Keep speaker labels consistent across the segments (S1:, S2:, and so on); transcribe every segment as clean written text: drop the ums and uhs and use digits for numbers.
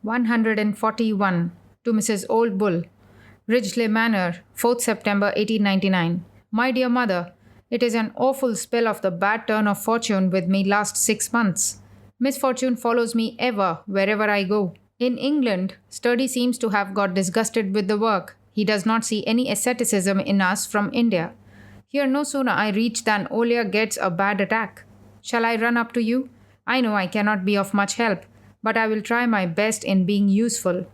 S1: 141 to Mrs. Old Bull, Ridgely Manor, 4th September 1899. My dear mother, it is an awful spell of the bad turn of fortune with me last 6 months. Misfortune follows me ever, wherever I go. In England, Sturdy seems to have got disgusted with the work. He does not see any asceticism in us from India. Here no sooner I reach than Olia gets a bad attack. Shall I run up to you? I know I cannot be of much help, but I will try my best in being useful.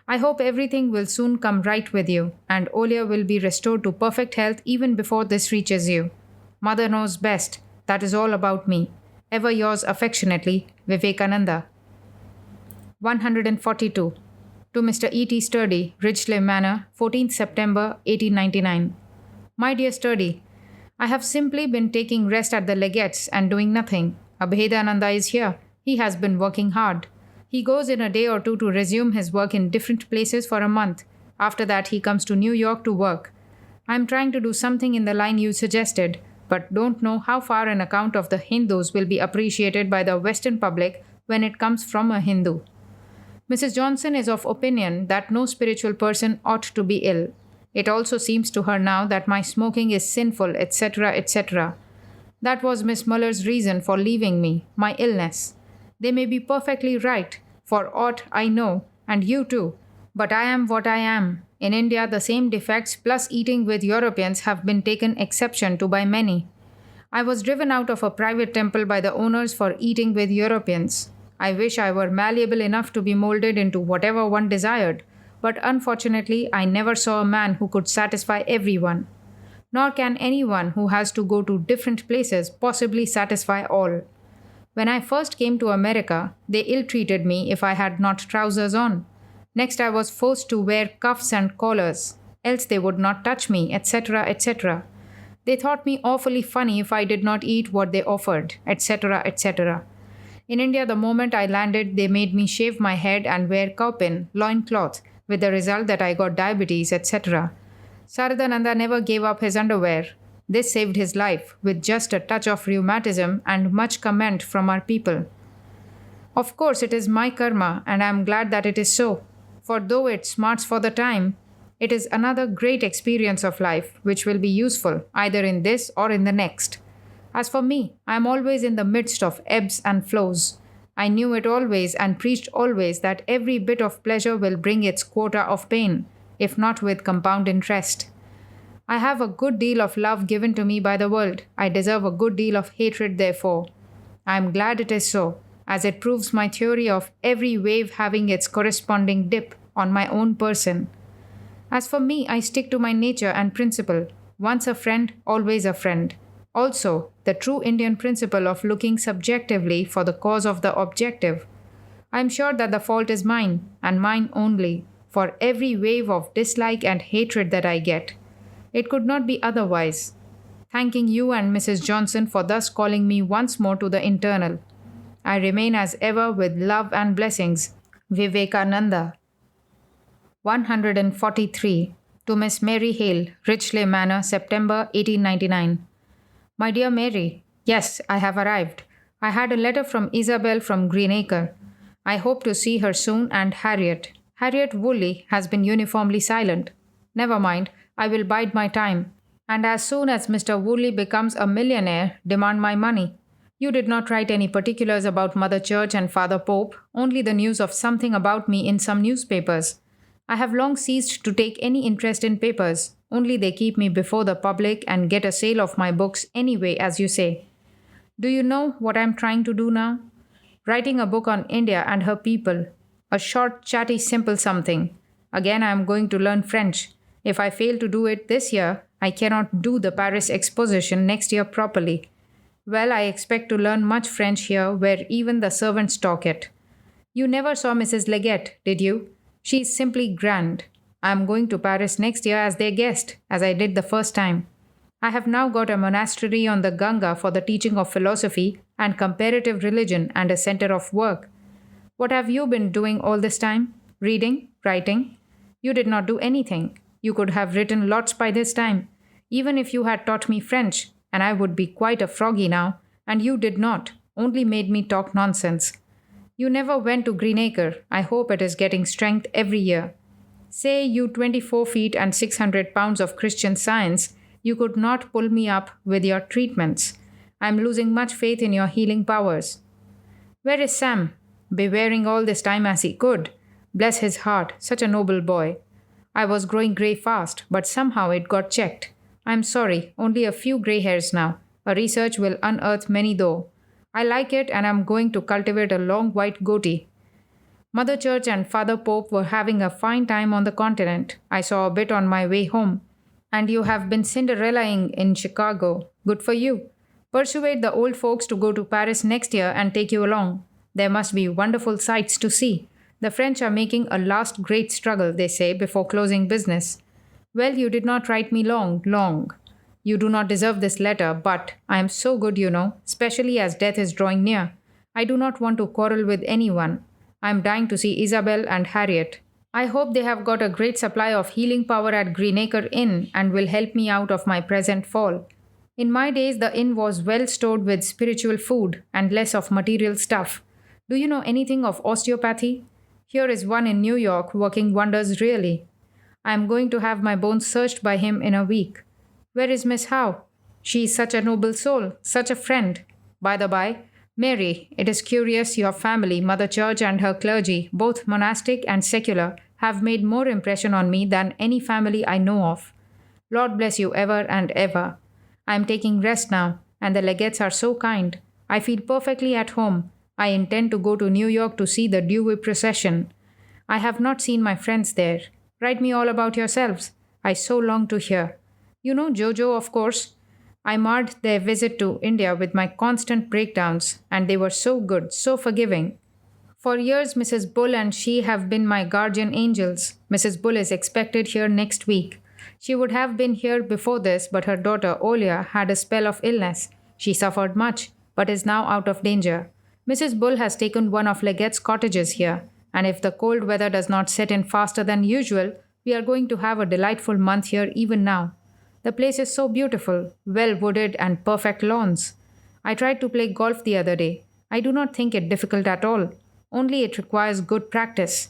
S1: I hope everything will soon come right with you, and Olia will be restored to perfect health even before this reaches you. Mother knows best. That is all about me. Ever yours affectionately, Vivekananda. 142. To Mr. E. T. Sturdy, Ridgely Manor, 14th September 1899. My dear Sturdy, I have simply been taking rest at the legates and doing nothing. Abhedananda is here. He has been working hard. He goes in a day or two to resume his work in different places for a month. After that, he comes to New York to work. I am trying to do something in the line you suggested, but don't know how far an account of the Hindus will be appreciated by the Western public when it comes from a Hindu. Mrs. Johnson is of opinion that no spiritual person ought to be ill. It also seems to her now that my smoking is sinful, etc., etc. That was Miss Muller's reason for leaving me, my illness. They may be perfectly right, for aught I know, and you too. But I am what I am. In India, the same defects plus eating with Europeans have been taken exception to by many. I was driven out of a private temple by the owners for eating with Europeans. I wish I were malleable enough to be molded into whatever one desired, but unfortunately I never saw a man who could satisfy everyone. Nor can anyone who has to go to different places possibly satisfy all. When I first came to America, they ill-treated me if I had not trousers on. Next I was forced to wear cuffs and collars, else they would not touch me, etc., etc. They thought me awfully funny if I did not eat what they offered, etc., etc. In India, the moment I landed, they made me shave my head and wear kaupin, loincloth, with the result that I got diabetes, etc. Saradananda never gave up his underwear. This saved his life, with just a touch of rheumatism and much comment from our people. Of course, it is my karma, and I am glad that it is so. For though it smarts for the time, it is another great experience of life, which will be useful either in this or in the next. As for me, I am always in the midst of ebbs and flows. I knew it always and preached always that every bit of pleasure will bring its quota of pain, if not with compound interest. I have a good deal of love given to me by the world. I deserve a good deal of hatred therefore. I am glad it is so, as it proves my theory of every wave having its corresponding dip on my own person. As for me, I stick to my nature and principle. Once a friend, always a friend. Also, the true Indian principle of looking subjectively for the cause of the objective. I am sure that the fault is mine, and mine only, for every wave of dislike and hatred that I get. It could not be otherwise. Thanking you and Mrs. Johnson for thus calling me once more to the internal. I remain as ever with love and blessings. Vivekananda. 143. To Miss Mary Hale, Ridgely Manor, September 1899. My dear Mary, yes, I have arrived. I had a letter from Isabel from Greenacre. I hope to see her soon, and Harriet. Harriet Woolley has been uniformly silent. Never mind, I will bide my time. And as soon as Mr. Woolley becomes a millionaire, demand my money. You did not write any particulars about Mother Church and Father Pope, only the news of something about me in some newspapers. I have long ceased to take any interest in papers. Only they keep me before the public and get a sale of my books anyway, as you say. Do you know what I am trying to do now? Writing a book on India and her people. A short, chatty, simple something. Again, I am going to learn French. If I fail to do it this year, I cannot do the Paris exposition next year properly. Well, I expect to learn much French here, where even the servants talk it. You never saw Mrs. Leggett, did you? She is simply grand. I am going to Paris next year as their guest, as I did the first time. I have now got a monastery on the Ganga for the teaching of philosophy and comparative religion and a center of work. What have you been doing all this time? Reading? Writing? You did not do anything. You could have written lots by this time, even if you had taught me French, and I would be quite a froggy now, and you did not, only made me talk nonsense. You never went to Greenacre. I hope it is getting strength every year. Say you 24 feet and 600 pounds of Christian Science, you could not pull me up with your treatments. I am losing much faith in your healing powers. Where is Sam? Bewailing all this time as he could. Bless his heart, such a noble boy. I was growing grey fast, but somehow it got checked. I am sorry, only a few grey hairs now. A research will unearth many though. I like it and am going to cultivate a long white goatee. Mother Church and Father Pope were having a fine time on the continent. I saw a bit on my way home. And you have been Cinderellaing in Chicago. Good for you. Persuade the old folks to go to Paris next year and take you along. There must be wonderful sights to see. The French are making a last great struggle, they say, before closing business. Well, you did not write me long. You do not deserve this letter, but I am so good, you know, especially as death is drawing near. I do not want to quarrel with anyone. I am dying to see Isabel and Harriet. I hope they have got a great supply of healing power at Greenacre Inn and will help me out of my present fall. In my days, the inn was well stored with spiritual food and less of material stuff. Do you know anything of osteopathy? Here is one in New York working wonders really. I am going to have my bones searched by him in a week. Where is Miss Howe? She is such a noble soul, such a friend. By the by, Mary, it is curious your family, Mother Church and her clergy, both monastic and secular, have made more impression on me than any family I know of. Lord bless you ever and ever. I am taking rest now, and the legates are so kind. I feel perfectly at home. I intend to go to New York to see the Dewey procession. I have not seen my friends there. Write me all about yourselves. I so long to hear. You know Jojo, of course. I marred their visit to India with my constant breakdowns, and they were so good, so forgiving. For years, Mrs. Bull and she have been my guardian angels. Mrs. Bull is expected here next week. She would have been here before this, but her daughter Olia had a spell of illness. She suffered much, but is now out of danger. Mrs. Bull has taken one of Legate's cottages here, and if the cold weather does not set in faster than usual, we are going to have a delightful month here even now. The place is so beautiful, well wooded and perfect lawns. I tried to play golf the other day. I do not think it difficult at all, only it requires good practice.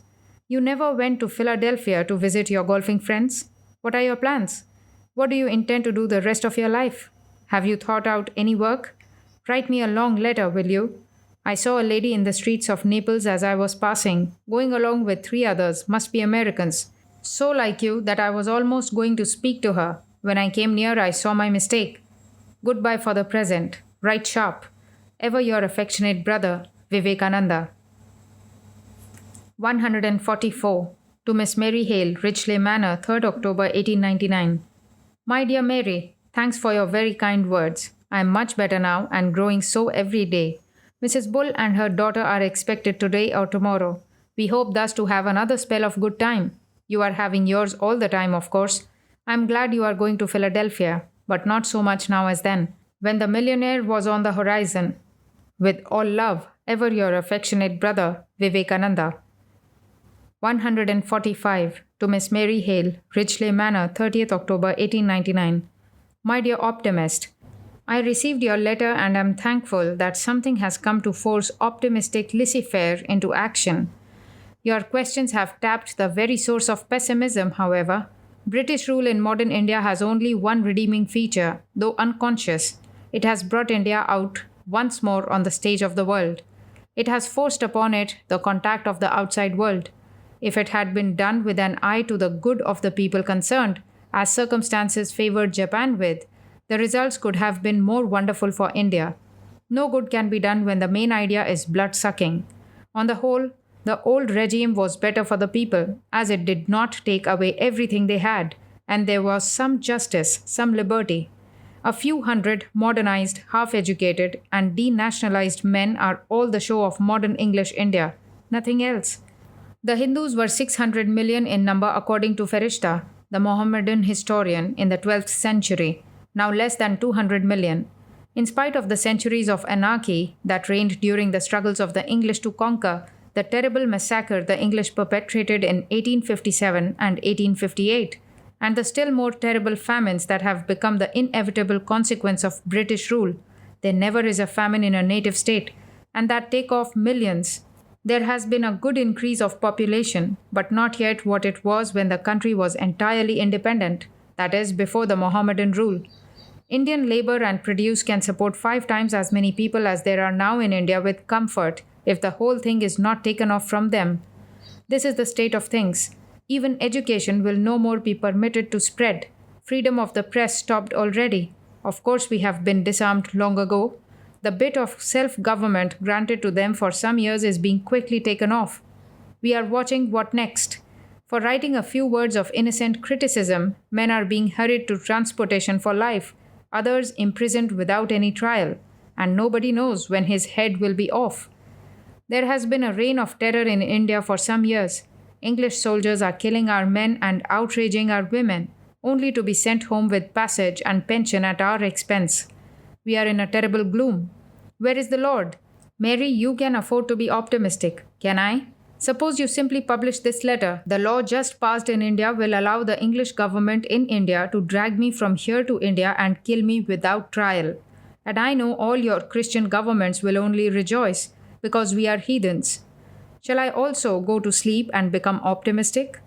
S1: You never went to Philadelphia to visit your golfing friends? What are your plans? What do you intend to do the rest of your life? Have you thought out any work? Write me a long letter, will you? I saw a lady in the streets of Naples as I was passing, going along with 3 others, must be Americans. So like you that I was almost going to speak to her. When I came near, I saw my mistake. Goodbye for the present. Write sharp. Ever your affectionate brother, Vivekananda. 144. To Miss Mary Hale, Richley Manor, 3rd October 1899. My dear Mary, thanks for your very kind words. I am much better now and growing so every day. Mrs. Bull and her daughter are expected today or tomorrow. We hope thus to have another spell of good time. You are having yours all the time, of course. I am glad you are going to Philadelphia, but not so much now as then, when the millionaire was on the horizon. With all love, ever your affectionate brother, Vivekananda. 145. To Miss Mary Hale, Richley Manor, 30th October 1899. My dear optimist, I received your letter and am thankful that something has come to force optimistic laissez-faire into action. Your questions have tapped the very source of pessimism, however. British rule in modern India has only one redeeming feature, though unconscious. It has brought India out once more on the stage of the world. It has forced upon it the contact of the outside world. If it had been done with an eye to the good of the people concerned, as circumstances favored Japan with, the results could have been more wonderful for India. No good can be done when the main idea is blood-sucking. On the whole, the old regime was better for the people, as it did not take away everything they had, and there was some justice, some liberty. A few hundred modernized, half-educated, and denationalized men are all the show of modern English India, nothing else. The Hindus were 600 million in number according to Ferishta, the Mohammedan historian, in the 12th century, now less than 200 million. In spite of the centuries of anarchy that reigned during the struggles of the English to conquer, the terrible massacre the English perpetrated in 1857 and 1858, and the still more terrible famines that have become the inevitable consequence of British rule, there never is a famine in a native state, and that take off millions. There has been a good increase of population, but not yet what it was when the country was entirely independent, that is, before the Mohammedan rule. Indian labor and produce can support 5 times as many people as there are now in India with comfort if the whole thing is not taken off from them. This is the state of things. Even education will no more be permitted to spread. Freedom of the press stopped already. Of course, we have been disarmed long ago. The bit of self government granted to them for some years is being quickly taken off. We are watching what next. For writing a few words of innocent criticism, men are being hurried to transportation for life, others imprisoned without any trial, and nobody knows when his head will be off. There has been a reign of terror in India for some years. English soldiers are killing our men and outraging our women, only to be sent home with passage and pension at our expense. We are in a terrible gloom. Where is the Lord? Mary, you can afford to be optimistic. Can I? Suppose you simply publish this letter. The law just passed in India will allow the English government in India to drag me from here to India and kill me without trial. And I know all your Christian governments will only rejoice because we are heathens. Shall I also go to sleep and become optimistic?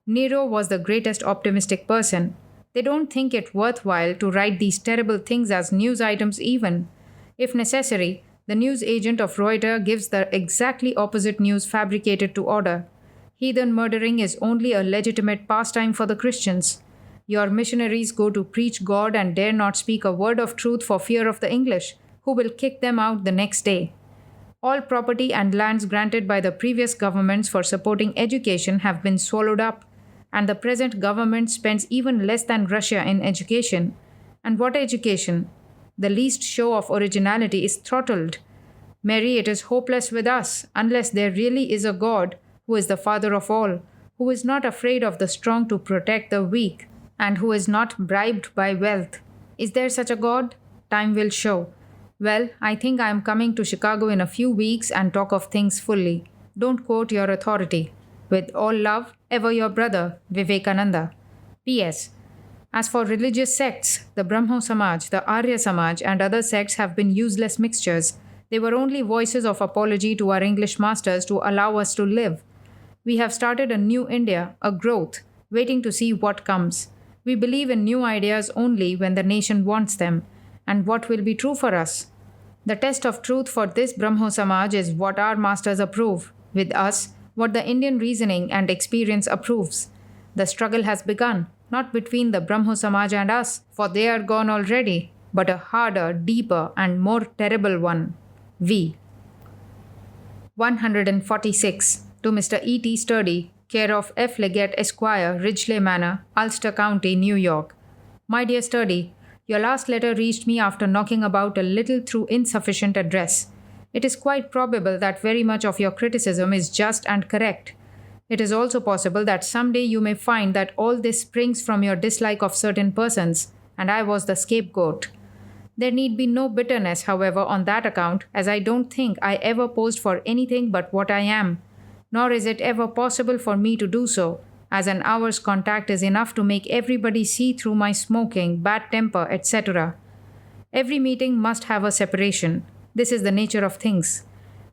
S1: Nero was the greatest optimistic person. They don't think it worthwhile to write these terrible things as news items even. If necessary, the news agent of Reuters gives the exactly opposite news fabricated to order. Heathen murdering is only a legitimate pastime for the Christians. Your missionaries go to preach God and dare not speak a word of truth for fear of the English, who will kick them out the next day. All property and lands granted by the previous governments for supporting education have been swallowed up, and the present government spends even less than Russia in education. And what education? The least show of originality is throttled. Mary, it is hopeless with us unless there really is a God who is the Father of all, who is not afraid of the strong to protect the weak, and who is not bribed by wealth. Is there such a God? Time will show. Well, I think I am coming to Chicago in a few weeks and talk of things fully. Don't quote your authority. With all love, ever your brother, Vivekananda. P.S. As for religious sects, the Brahmo Samaj, the Arya Samaj, and other sects have been useless mixtures. They were only voices of apology to our English masters to allow us to live. We have started a new India, a growth, waiting to see what comes. We believe in new ideas only when the nation wants them. And what will be true for us? The test of truth for this Brahmo Samaj is what our masters approve. With us, what the Indian reasoning and experience approves. The struggle has begun, not between the Brahmo Samaj and us, for they are gone already, but a harder, deeper, and more terrible one. V. 146. To Mr. E.T. Sturdy, care of F. Leggett, Esquire, Ridgely Manor, Ulster County, New York. My dear Sturdy, your last letter reached me after knocking about a little through insufficient address. It is quite probable that very much of your criticism is just and correct. It is also possible that someday you may find that all this springs from your dislike of certain persons, and I was the scapegoat. There need be no bitterness, however, on that account, as I don't think I ever posed for anything but what I am, nor is it ever possible for me to do so, as an hour's contact is enough to make everybody see through my smoking, bad temper, etc. Every meeting must have a separation. This is the nature of things.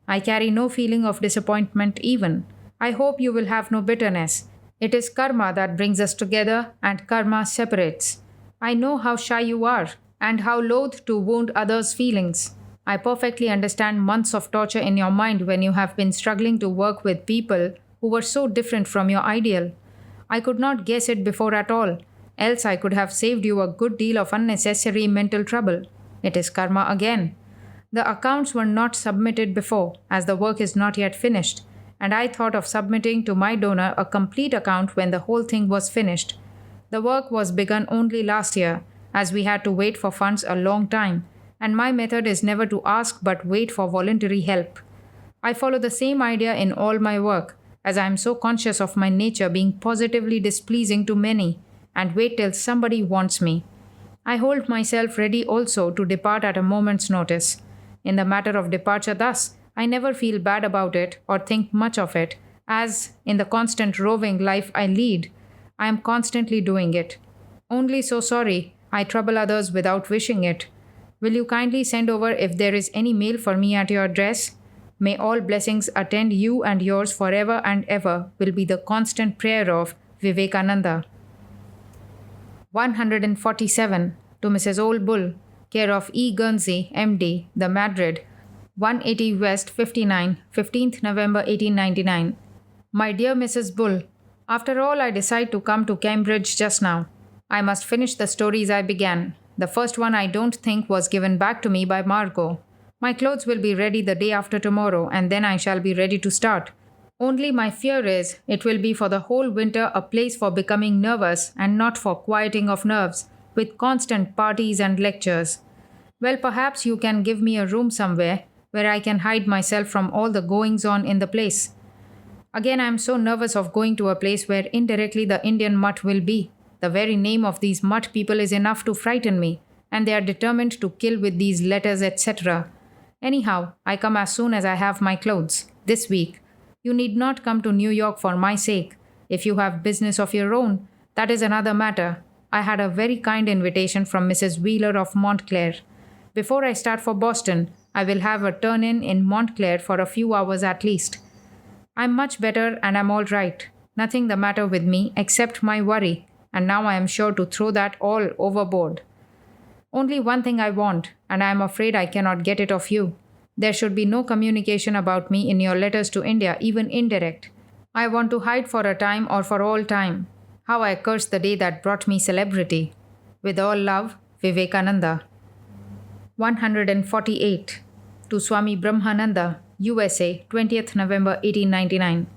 S1: I carry no feeling of disappointment even. I hope you will have no bitterness. It is karma that brings us together, and karma separates. I know how shy you are, and how loath to wound others' feelings. I perfectly understand months of torture in your mind when you have been struggling to work with people who were so different from your ideal. I could not guess it before at all, else I could have saved you a good deal of unnecessary mental trouble. It is karma again. The accounts were not submitted before, as the work is not yet finished, and I thought of submitting to my donor a complete account when the whole thing was finished. The work was begun only last year, as we had to wait for funds a long time, and my method is never to ask but wait for voluntary help. I follow the same idea in all my work, as I am so conscious of my nature being positively displeasing to many, and wait till somebody wants me. I hold myself ready also to depart at a moment's notice. In the matter of departure thus, I never feel bad about it or think much of it, as, in the constant roving life I lead, I am constantly doing it. Only so sorry I trouble others without wishing it. Will you kindly send over if there is any mail for me at your address? May all blessings attend you and yours forever and ever, will be the constant prayer of Vivekananda. 147 to Mrs. Old Bull, care of E. Guernsey, M.D., The Madrid, 180 West 59, 15th November 1899. My dear Mrs. Bull, after all, I decide to come to Cambridge just now. I must finish the stories I began. The first one I don't think was given back to me by Margot. My clothes will be ready the day after tomorrow, and then I shall be ready to start. Only my fear is it will be for the whole winter a place for becoming nervous and not for quieting of nerves, with constant parties and lectures. Well, perhaps you can give me a room somewhere where I can hide myself from all the goings-on in the place. Again, I am so nervous of going to a place where indirectly the Indian mutt will be. The very name of these mutt people is enough to frighten me, and they are determined to kill with these letters, etc. Anyhow, I come as soon as I have my clothes, this week. You need not come to New York for my sake. If you have business of your own, that is another matter. I had a very kind invitation from Mrs. Wheeler of Montclair. Before I start for Boston, I will have a turn-in Montclair for a few hours at least. I'm much better and I'm all right. Nothing the matter with me except my worry, and now I am sure to throw that all overboard. Only one thing I want, and I am afraid I cannot get it of you. There should be no communication about me in your letters to India, even indirect. I want to hide for a time or for all time. How I curse the day that brought me celebrity. With all love, Vivekananda. 148. To Swami Brahmananda, USA, 20th November 1899.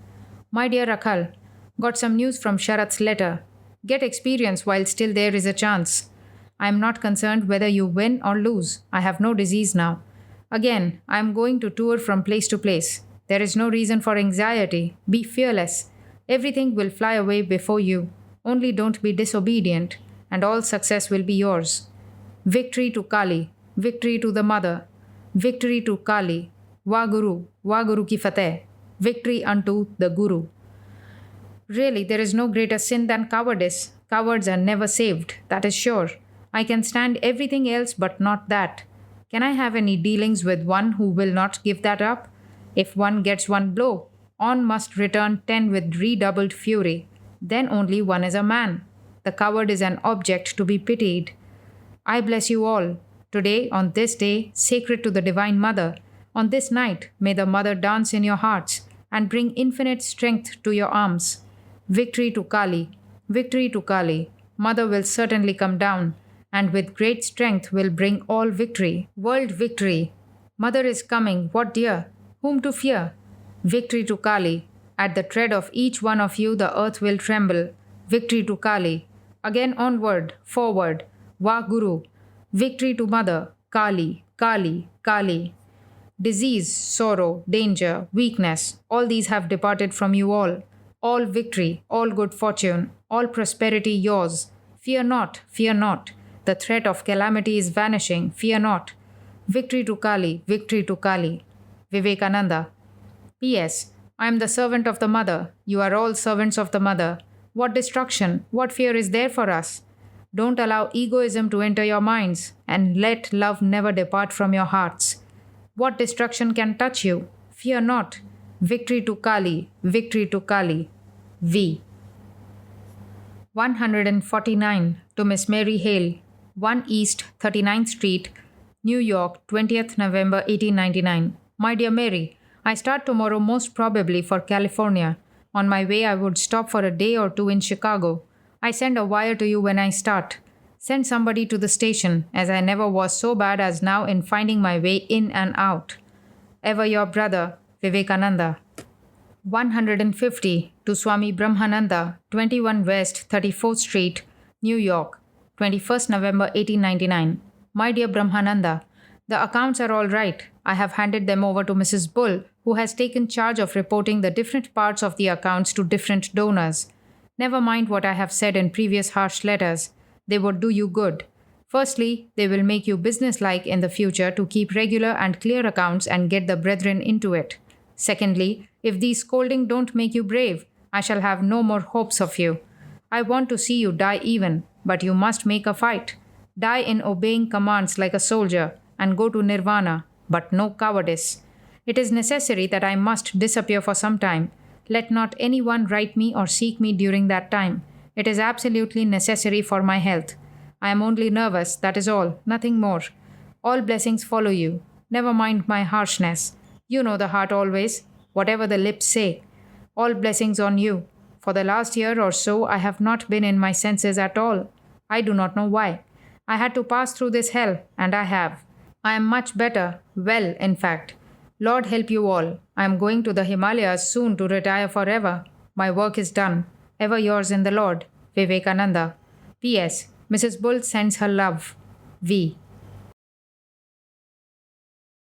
S1: My dear Rakhal, got some news from Sharat's letter. Get experience while still there is a chance. I am not concerned whether you win or lose. I have no disease now. Again, I am going to tour from place to place. There is no reason for anxiety. Be fearless. Everything will fly away before you. Only don't be disobedient, and all success will be yours. Victory to Kali. Victory to the Mother. Victory to Kali. Wahguru ki fateh. Victory unto the Guru. Really, there is no greater sin than cowardice. Cowards are never saved, that is sure. I can stand everything else but not that. Can I have any dealings with one who will not give that up? If one gets one blow, on must return 10 with redoubled fury. Then only one is a man. The coward is an object to be pitied. I bless you all. Today, on this day, sacred to the Divine Mother, on this night, may the Mother dance in your hearts and bring infinite strength to your arms. Victory to Kali. Victory to Kali. Mother will certainly come down, and with great strength will bring all victory. World victory. Mother is coming, what dear? Whom to fear? Victory to Kali. At the tread of each one of you the earth will tremble. Victory to Kali. Again onward, forward. Wahguru. Victory to Mother. Kali, Kali, Kali. Disease, sorrow, danger, weakness, all these have departed from you all. All victory, all good fortune, all prosperity yours. Fear not, fear not. The threat of calamity is vanishing, fear not. Victory to Kali, victory to Kali. Vivekananda. P.S. I am the servant of the Mother. You are all servants of the Mother. What destruction, what fear is there for us? Don't allow egoism to enter your minds, and let love never depart from your hearts. What destruction can touch you? Fear not. Victory to Kali, victory to Kali. V. 149 to Miss Mary Hale, 1 East 39th Street, New York, 20th November 1899. My dear Mary, I start tomorrow most probably for California. On my way I would stop for a day or two in Chicago. I send a wire to you when I start. Send somebody to the station, as I never was so bad as now in finding my way in and out. Ever your brother, Vivekananda. 150 to Swami Brahmananda, 21 West 34th Street, New York, 21st November 1899. My dear Brahmananda, the accounts are all right. I have handed them over to Mrs. Bull, who has taken charge of reporting the different parts of the accounts to different donors. Never mind what I have said in previous harsh letters. They would do you good. Firstly, they will make you businesslike in the future to keep regular and clear accounts and get the brethren into it. Secondly, if these scolding don't make you brave, I shall have no more hopes of you. I want to see you die even, but you must make a fight. Die in obeying commands like a soldier, and go to nirvana, but no cowardice. It is necessary that I must disappear for some time. Let not anyone write me or seek me during that time. It is absolutely necessary for my health. I am only nervous, that is all, nothing more. All blessings follow you. Never mind my harshness. You know the heart always, whatever the lips say. All blessings on you. For the last year or so, I have not been in my senses at all. I do not know why. I had to pass through this hell, and I have. I am much better, well, in fact. Lord help you all. I am going to the Himalayas soon to retire forever. My work is done. Ever yours in the Lord, Vivekananda. P.S. Mrs. Bull sends her love. V.